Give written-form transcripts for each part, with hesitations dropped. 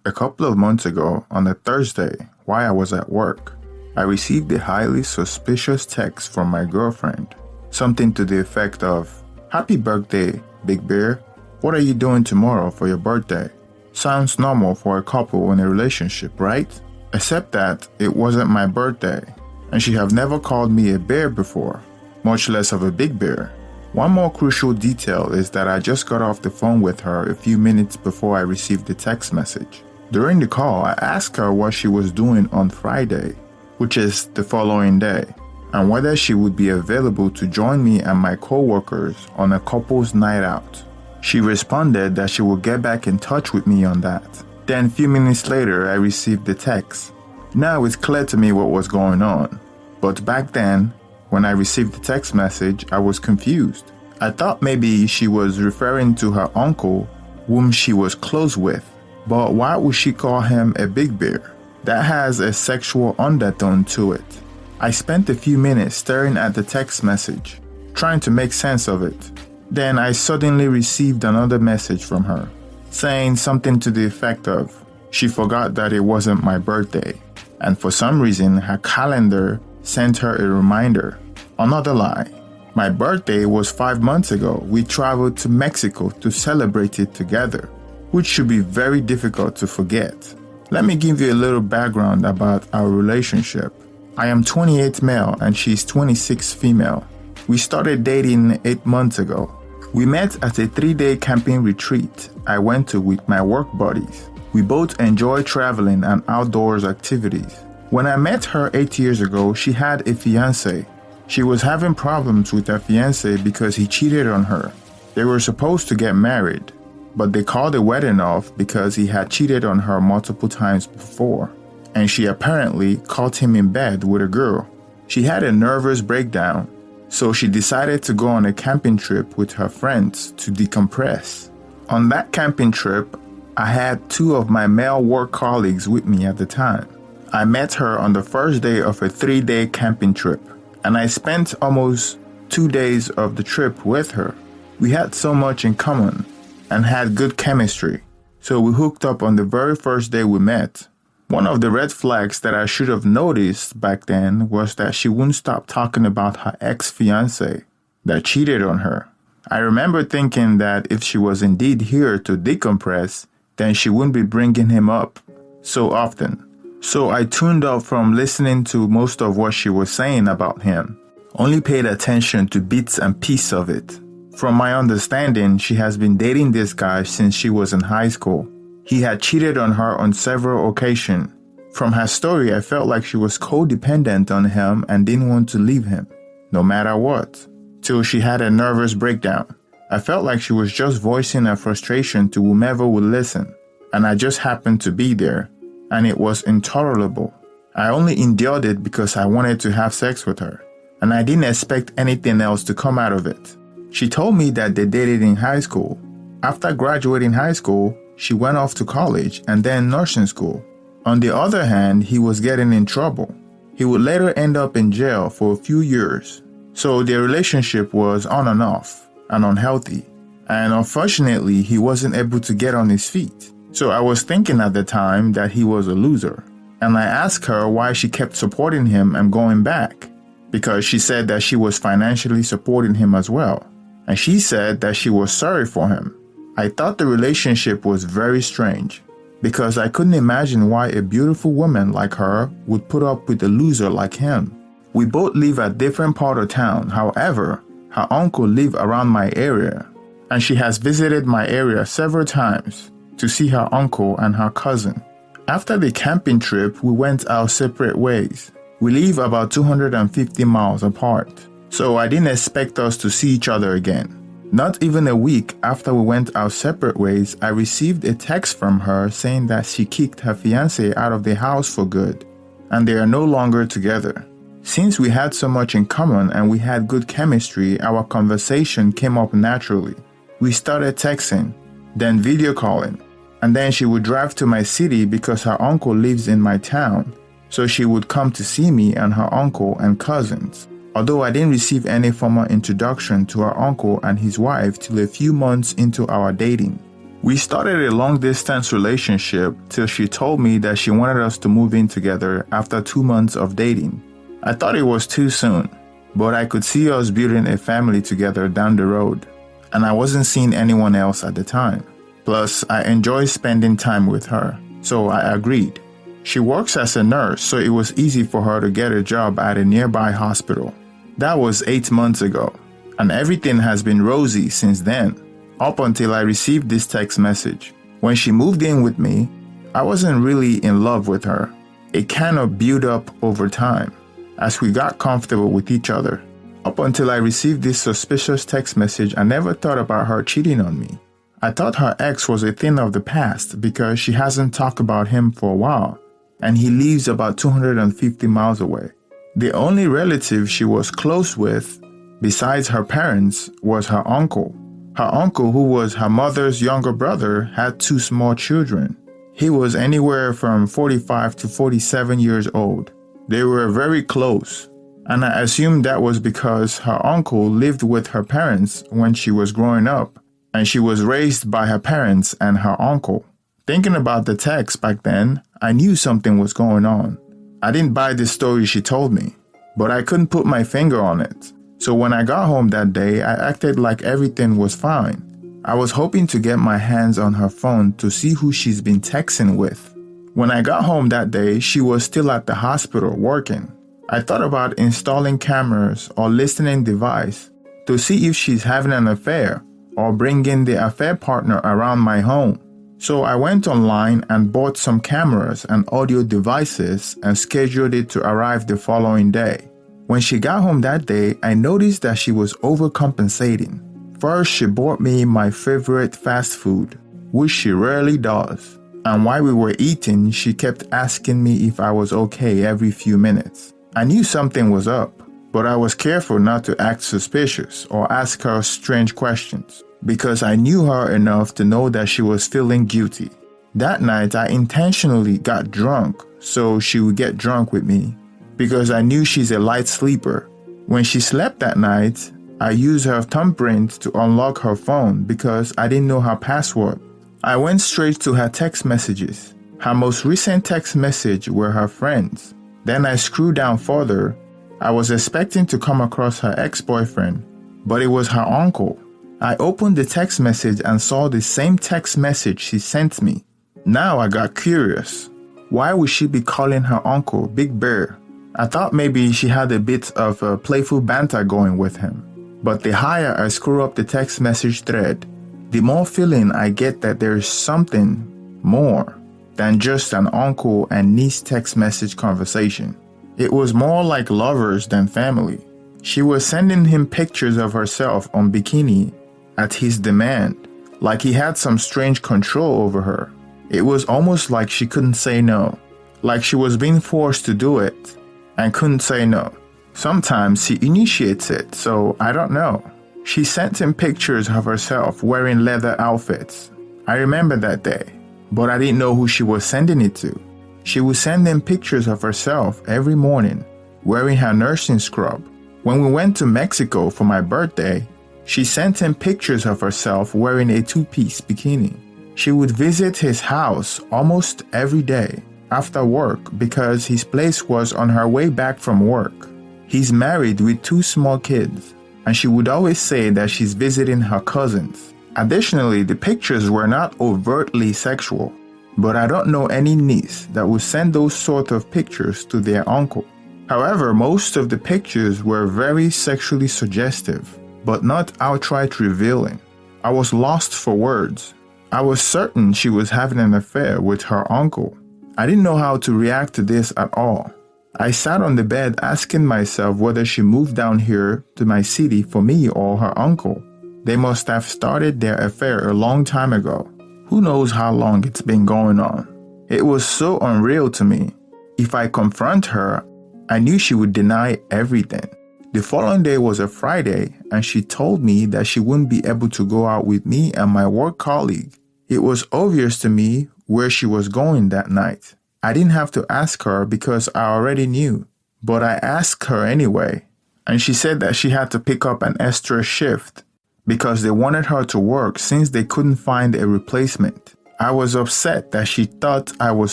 A couple of months ago, on a Thursday, while I was at work, I received a highly suspicious text from my girlfriend. Something to the effect of, "Happy birthday, Big Bear. What are you doing tomorrow for your birthday?" Sounds normal for a couple in a relationship, right? Except that it wasn't my birthday, and she have never called me a bear before, much less of a big bear. One more crucial detail is that I just got off the phone with her a few minutes before I received the text message. During the call, I asked her what she was doing on Friday, which is the following day, and whether she would be available to join me and my coworkers on a couple's night out. She responded that she would get back in touch with me on that. Then a few minutes later, I received the text. Now it's clear to me what was going on, but back then, when I received the text message, I was confused. I thought maybe she was referring to her uncle, whom she was close with. But why would she call him a big bear? That has a sexual undertone to it. I spent a few minutes staring at the text message, trying to make sense of it. Then I suddenly received another message from her, saying something to the effect of, she forgot that it wasn't my birthday, and for some reason her calendar sent her a reminder. Another lie. My birthday was 5 months ago. We traveled to Mexico to celebrate it together, which should be very difficult to forget. Let me give you a little background about our relationship. I am 28 male and she's 26 female. We started dating 8 months ago. We met at a 3-day camping retreat I went to with my work buddies. We both enjoy traveling and outdoors activities. When I met her 8 years ago, she had a fiancé. She was having problems with her fiancé because he cheated on her. They were supposed to get married, but they called the wedding off because he had cheated on her multiple times before, and she apparently caught him in bed with a girl. She had a nervous breakdown, so she decided to go on a camping trip with her friends to decompress. On that camping trip, I had 2 of my male work colleagues with me at the time. I met her on the first day of a 3-day camping trip, and I spent almost 2 days of the trip with her. We had so much in common and had good chemistry, so we hooked up on the very first day we met. One of the red flags that I should have noticed back then was that she wouldn't stop talking about her ex-fiancé that cheated on her. I remember thinking that if she was indeed here to decompress, then she wouldn't be bringing him up so often. So I tuned out from listening to most of what she was saying about him, only paid attention to bits and pieces of it. From my understanding, she has been dating this guy since she was in high school. He had cheated on her on several occasions. From her story, I felt like she was codependent on him and didn't want to leave him, no matter what, till she had a nervous breakdown. I felt like she was just voicing her frustration to whomever would listen, and I just happened to be there, and it was intolerable. I only endured it because I wanted to have sex with her, and I didn't expect anything else to come out of it. She told me that they dated in high school. After graduating high school, she went off to college and then nursing school. On the other hand, he was getting in trouble. He would later end up in jail for a few years. So their relationship was on and off and unhealthy. And unfortunately, he wasn't able to get on his feet. So I was thinking at the time that he was a loser. And I asked her why she kept supporting him and going back, because she said that she was financially supporting him as well. And she said that she was sorry for him. I thought the relationship was very strange, because I couldn't imagine why a beautiful woman like her would put up with a loser like him. We both live at different parts of town. However, her uncle lives around my area, and she has visited my area several times to see her uncle and her cousin. After the camping trip, we went our separate ways. We live about 250 miles apart, so I didn't expect us to see each other again. Not even a week after we went our separate ways, I received a text from her saying that she kicked her fiancé out of the house for good, and they are no longer together. Since we had so much in common and we had good chemistry, our conversation came up naturally. We started texting, then video calling, and then she would drive to my city because her uncle lives in my town, so she would come to see me and her uncle and cousins. Although I didn't receive any formal introduction to her uncle and his wife till a few months into our dating. We started a long-distance relationship till she told me that she wanted us to move in together after 2 months of dating. I thought it was too soon, but I could see us building a family together down the road, and I wasn't seeing anyone else at the time. Plus, I enjoy spending time with her, so I agreed. She works as a nurse, so it was easy for her to get a job at a nearby hospital. That was 8 months ago, and everything has been rosy since then, up until I received this text message. When she moved in with me, I wasn't really in love with her. It kind of built up over time, as we got comfortable with each other. Up until I received this suspicious text message, I never thought about her cheating on me. I thought her ex was a thing of the past because she hasn't talked about him for a while, and he lives about 250 miles away. The only relative she was close with, besides her parents, was her uncle. Her uncle, who was her mother's younger brother, had 2 small children. He was anywhere from 45 to 47 years old. They were very close, and I assumed that was because her uncle lived with her parents when she was growing up, and she was raised by her parents and her uncle. Thinking about the text back then, I knew something was going on. I didn't buy the story she told me, but I couldn't put my finger on it. So when I got home that day, I acted like everything was fine. I was hoping to get my hands on her phone to see who she's been texting with. When I got home that day, she was still at the hospital working. I thought about installing cameras or listening device to see if she's having an affair or bringing the affair partner around my home. So I went online and bought some cameras and audio devices and scheduled it to arrive the following day. When she got home that day, I noticed that she was overcompensating. First, she bought me my favorite fast food, which she rarely does. And while we were eating, she kept asking me if I was okay every few minutes. I knew something was up, but I was careful not to act suspicious or ask her strange questions, because I knew her enough to know that she was feeling guilty. That night, I intentionally got drunk so she would get drunk with me, because I knew she's a light sleeper. When she slept that night, I used her thumbprint to unlock her phone because I didn't know her password. I went straight to her text messages. Her most recent text message were her friends. Then I scrolled down further. I was expecting to come across her ex-boyfriend, but it was her uncle. I opened the text message and saw the same text message she sent me. Now I got curious. Why would she be calling her uncle Big Bear? I thought maybe she had a bit of a playful banter going with him. But the higher I scroll up the text message thread, the more feeling I get that there's something more than just an uncle and niece text message conversation. It was more like lovers than family. She was sending him pictures of herself on bikini at his demand, like he had some strange control over her. It was almost like she couldn't say no, like she was being forced to do it and couldn't say no. Sometimes he initiates it, so I don't know. She sent him pictures of herself wearing leather outfits. I remember that day, but I didn't know who she was sending it to. She would send him pictures of herself every morning, wearing her nursing scrub. When we went to Mexico for my birthday, she sent him pictures of herself wearing a 2-piece bikini. She would visit his house almost every day after work because his place was on her way back from work. He's married with 2 small kids, and she would always say that she's visiting her cousins. Additionally, the pictures were not overtly sexual, but I don't know any niece that would send those sort of pictures to their uncle. However, most of the pictures were very sexually suggestive, but not outright revealing. I was lost for words. I was certain she was having an affair with her uncle. I didn't know how to react to this at all. I sat on the bed asking myself whether she moved down here to my city for me or her uncle. They must have started their affair a long time ago. Who knows how long it's been going on? It was so unreal to me. If I confront her, I knew she would deny everything. The following day was a Friday, and she told me that she wouldn't be able to go out with me and my work colleague. It was obvious to me where she was going that night. I didn't have to ask her because I already knew, but I asked her anyway, and she said that she had to pick up an extra shift. because they wanted her to work since they couldn't find a replacement. I was upset that she thought I was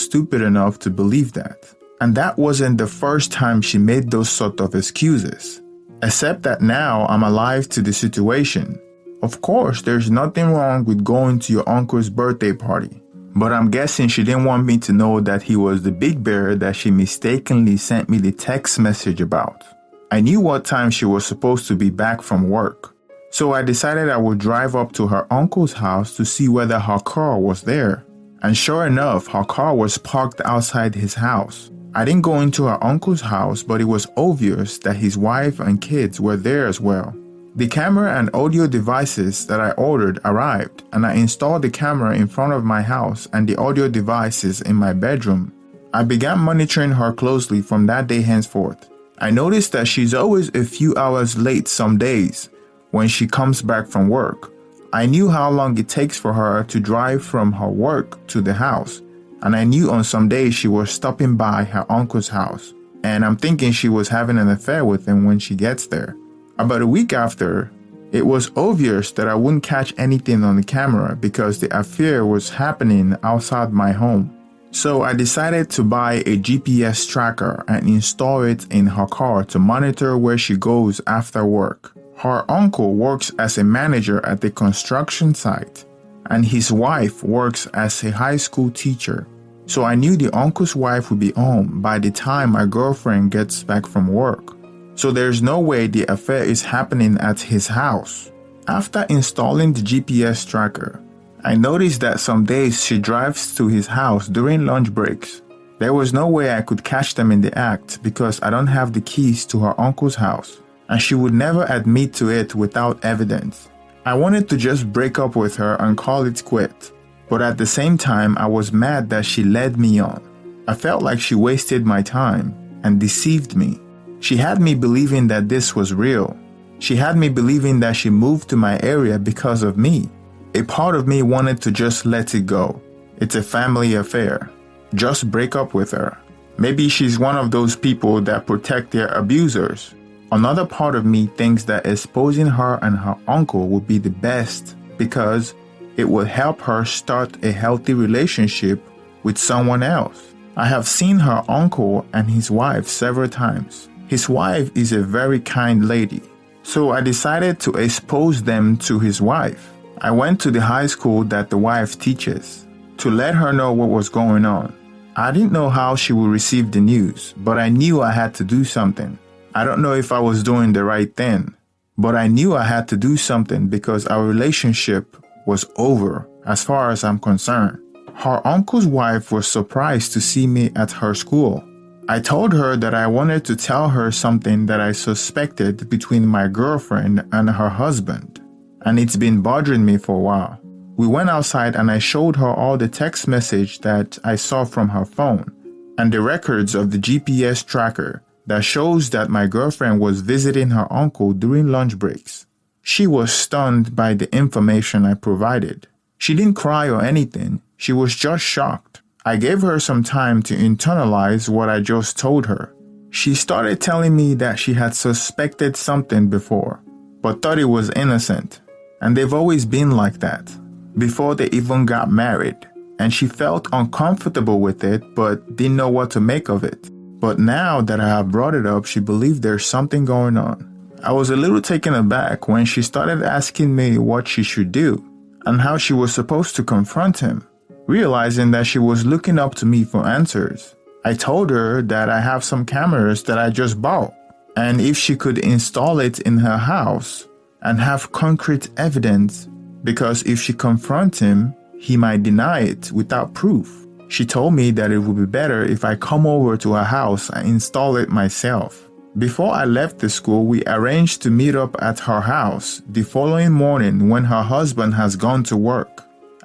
stupid enough to believe that. And that wasn't the first time she made those sort of excuses. Except that now I'm alive to the situation. Of course, there's nothing wrong with going to your uncle's birthday party. But I'm guessing she didn't want me to know that he was the big bear that she mistakenly sent me the text message about. I knew what time she was supposed to be back from work. So I decided I would drive up to her uncle's house to see whether her car was there. And sure enough, her car was parked outside his house. I didn't go into her uncle's house, but it was obvious that his wife and kids were there as well. The camera and audio devices that I ordered arrived, and I installed the camera in front of my house and the audio devices in my bedroom. I began monitoring her closely from that day henceforth. I noticed that she's always a few hours late some days when she comes back from work. I knew how long it takes for her to drive from her work to the house, and I knew on some days she was stopping by her uncle's house, and I'm thinking she was having an affair with him when she gets there. About a week after, it was obvious that I wouldn't catch anything on the camera because the affair was happening outside my home. So I decided to buy a GPS tracker and install it in her car to monitor where she goes after work. Her uncle works as a manager at the construction site, and his wife works as a high school teacher. So I knew the uncle's wife would be home by the time my girlfriend gets back from work. So there's no way the affair is happening at his house. After installing the GPS tracker, I noticed that some days she drives to his house during lunch breaks. There was no way I could catch them in the act because I don't have the keys to her uncle's house, and she would never admit to it without evidence. I wanted to just break up with her and call it quit, but at the same time I was mad that she led me on. I felt like she wasted my time and deceived me. She had me believing that this was real. She had me believing that she moved to my area because of me. A part of me wanted to just let it go. It's a family affair. Just break up with her. Maybe she's one of those people that protect their abusers. Another part of me thinks that exposing her and her uncle would be the best because it will help her start a healthy relationship with someone else. I have seen her uncle and his wife several times. His wife is a very kind lady, so I decided to expose them to his wife. I went to the high school that the wife teaches to let her know what was going on. I didn't know how she would receive the news, but I knew I had to do something. I don't know if I was doing the right thing, but I knew I had to do something because our relationship was over as far as I'm concerned. Her uncle's wife was surprised to see me at her school. I told her that I wanted to tell her something that I suspected between my girlfriend and her husband, and it's been bothering me for a while. We went outside and I showed her all the text message that I saw from her phone and the records of the GPS tracker that shows that my girlfriend was visiting her uncle during lunch breaks. She was stunned by the information I provided. She didn't cry or anything, she was just shocked. I gave her some time to internalize what I just told her. She started telling me that she had suspected something before, but thought it was innocent, and they've always been like that, before they even got married, and she felt uncomfortable with it but didn't know what to make of it. But now that I have brought it up, she believed there's something going on. I was a little taken aback when she started asking me what she should do, and how she was supposed to confront him. Realizing that she was looking up to me for answers, I told her that I have some cameras that I just bought, and if she could install it in her house and have concrete evidence, because if she confronts him, he might deny it without proof. She told me that it would be better if I come over to her house and install it myself. Before I left the school, we arranged to meet up at her house the following morning when her husband has gone to work.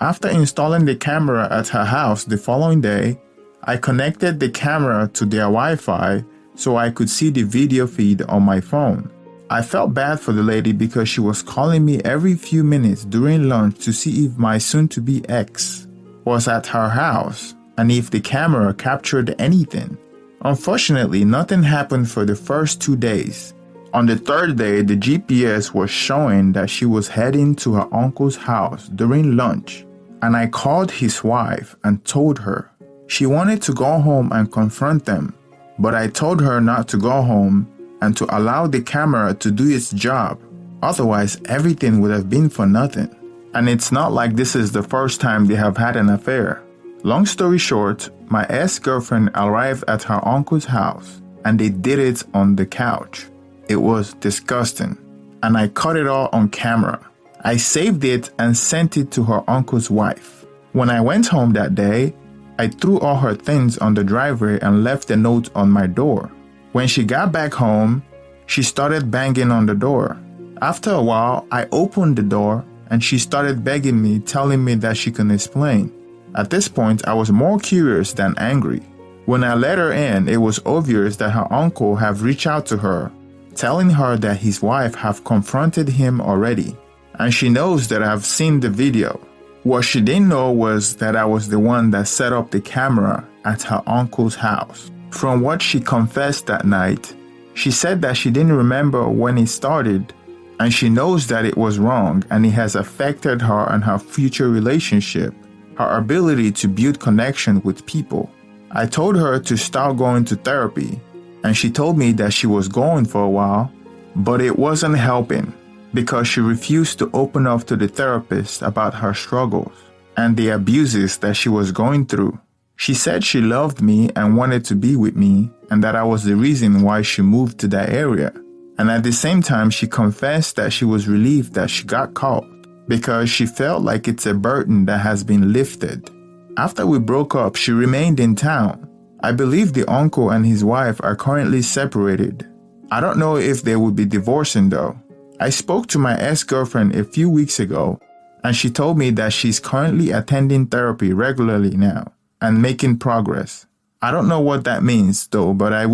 After installing the camera at her house the following day, I connected the camera to their Wi-Fi so I could see the video feed on my phone. I felt bad for the lady because she was calling me every few minutes during lunch to see if my soon-to-be ex was at her house and if the camera captured anything. Unfortunately, nothing happened for the first 2 days. On the third day, the GPS was showing that she was heading to her uncle's house during lunch, and I called his wife and told her. She wanted to go home and confront them, but I told her not to go home and to allow the camera to do its job. Otherwise, everything would have been for nothing. And it's not like this is the first time they have had an affair. Long story short, my ex-girlfriend arrived at her uncle's house and they did it on the couch. It was disgusting, and I caught it all on camera. I saved it and sent it to her uncle's wife. When I went home that day, I threw all her things on the driveway and left a note on my door. When she got back home, she started banging on the door. After a while, I opened the door and she started begging me, telling me that she can explain. At this point, I was more curious than angry. When I let her in, it was obvious that her uncle had reached out to her, telling her that his wife have confronted him already, and she knows that I've seen the video. What she didn't know was that I was the one that set up the camera at her uncle's house. From what she confessed that night, she said that she didn't remember when it started, and she knows that it was wrong and it has affected her and her future relationship, her ability to build connection with people. I told her to start going to therapy, and she told me that she was going for a while, but it wasn't helping because she refused to open up to the therapist about her struggles and the abuses that she was going through. She said she loved me and wanted to be with me, and that I was the reason why she moved to that area. And at the same time, she confessed that she was relieved that she got caught because she felt like it's a burden that has been lifted. After we broke up, she remained in town. I believe the uncle and his wife are currently separated. I don't know if they will be divorcing though. I spoke to my ex-girlfriend a few weeks ago, and she told me that she's currently attending therapy regularly now and making progress. I don't know what that means though, but I wish